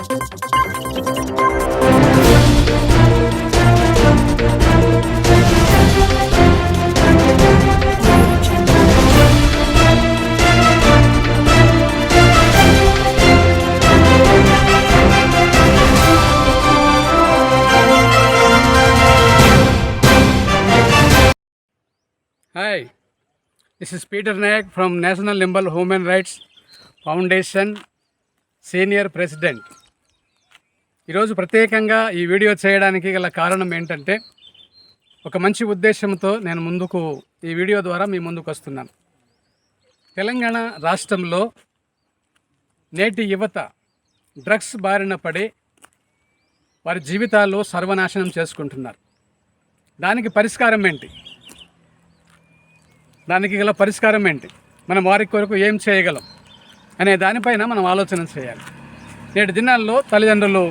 Hi, this is Peter Nayak from National Limbal Human Rights Foundation senior president. ఈరోజు ప్రత్యేకంగా ఈ video చేయడానికి గల కారణం ఏంటంటే, ఒక మంచి ఉద్దేశంతో నేను ఈ వీడియో ద్వారా మీ ముందుకు వస్తున్నాను. తెలంగాణ రాష్ట్రంలో నేటి యువత డ్రగ్స్ బారిన పడి వారి జీవితాల్లో సర్వనాశనం చేసుకుంటున్నారు. దానికి గల పరిష్కారం ఏంటి, మనం వారి కొరకు ఏం చేయగలం అనే దానిపైన మనం ఆలోచన చేయాలి. నేటి దినాల్లో తల్లిదండ్రులు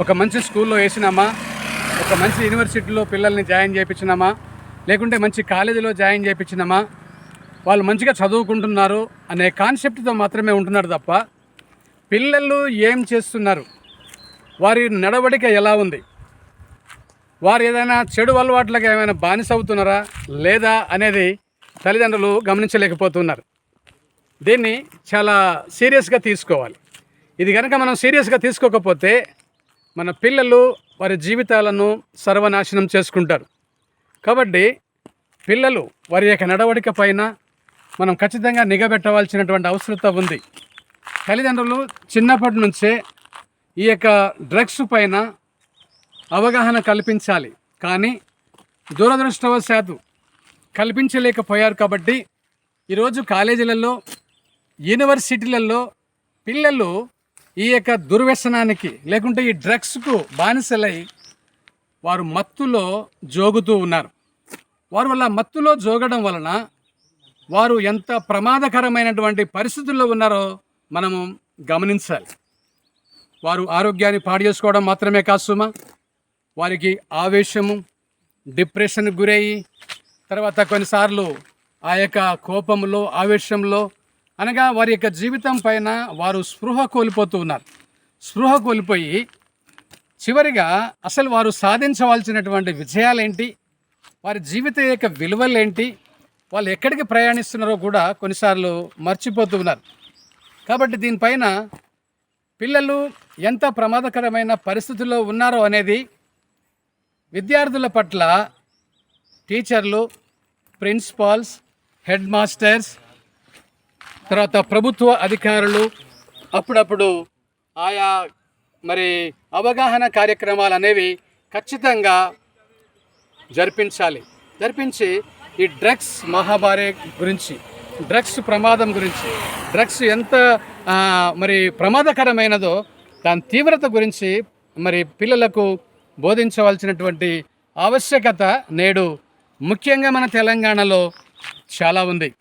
ఒక మంచి స్కూల్లో వేసినామా, ఒక మంచి యూనివర్సిటీలో పిల్లల్ని జాయిన్ చేయించినామా, లేకుంటే మంచి కాలేజీలో జాయిన్ చేయించినామా, వాళ్ళు మంచిగా చదువుకుంటున్నారు అనే కాన్సెప్ట్తో మాత్రమే ఉంటున్నారు తప్ప, పిల్లలు ఏం చేస్తున్నారు, వారి నడవడిక ఎలా ఉంది, వారు ఏదైనా చెడు అలవాట్లకు ఏమైనా బానిస అవుతున్నారా లేదా అనేది తల్లిదండ్రులు గమనించలేకపోతున్నారు. దీన్ని చాలా సీరియస్గా తీసుకోవాలి. ఇది కనుక మనం సీరియస్గా తీసుకోకపోతే మన పిల్లలు వారి జీవితాలను సర్వనాశనం చేసుకుంటారు. కాబట్టి పిల్లలు వారి యొక్క నడవడిక పైన మనం ఖచ్చితంగా నిఘా పెట్టవలసినటువంటి అవసరం ఉంది. తల్లిదండ్రులు చిన్నప్పటి నుంచే ఈ యొక్క డ్రగ్స్ పైన అవగాహన కల్పించాలి. కానీ దురదృష్టవశాత్తు కల్పించలేకపోయారు. కాబట్టి ఈరోజు కాలేజీలలో, యూనివర్సిటీలలో పిల్లలు ఈ యొక్క దుర్వ్యసనానికి లేకుంటే ఈ డ్రగ్స్కు బానిసలై వారు మత్తులో జోగుతూ ఉన్నారు. వారు వల్ల మత్తులో జోగడం వలన వారు ఎంత ప్రమాదకరమైనటువంటి పరిస్థితుల్లో ఉన్నారో మనము గమనించాలి. వారు ఆరోగ్యాన్ని పాడు చేసుకోవడం మాత్రమే కాదు సుమా, వారికి ఆవేశము, డిప్రెషన్కి గురయ్యి, తర్వాత కొన్నిసార్లు ఆ యొక్క కోపంలో, ఆవేశంలో అనగా వారి యొక్క జీవితం పైన వారు స్పృహ కోల్పోతూ ఉన్నారు. స్పృహ కోల్పోయి చివరిగా అసలు వారు సాధించవలసినటువంటి విజయాలేంటి, వారి జీవిత యొక్క విలువలేంటి, వాళ్ళు ఎక్కడికి ప్రయాణిస్తున్నారో కూడా కొన్నిసార్లు మర్చిపోతూ ఉన్నారు. కాబట్టి దీనిపైన పిల్లలు ఎంత ప్రమాదకరమైన పరిస్థితుల్లో ఉన్నారో అనేది విద్యార్థుల పట్ల టీచర్లు, ప్రిన్సిపాల్స్, హెడ్ మాస్టర్స్, తర్వాత ప్రభుత్వ అధికారులు అప్పుడప్పుడు ఆయా అవగాహన కార్యక్రమాలు అనేవి ఖచ్చితంగా జరిపించి ఈ డ్రగ్స్ మహామారి గురించి, డ్రగ్స్ ప్రమాదం గురించి, డ్రగ్స్ ఎంత ప్రమాదకరమైనదో దాని తీవ్రత గురించి పిల్లలకు బోధించవలసినటువంటి ఆవశ్యకత నేడు ముఖ్యంగా మన తెలంగాణలో చాలా ఉంది.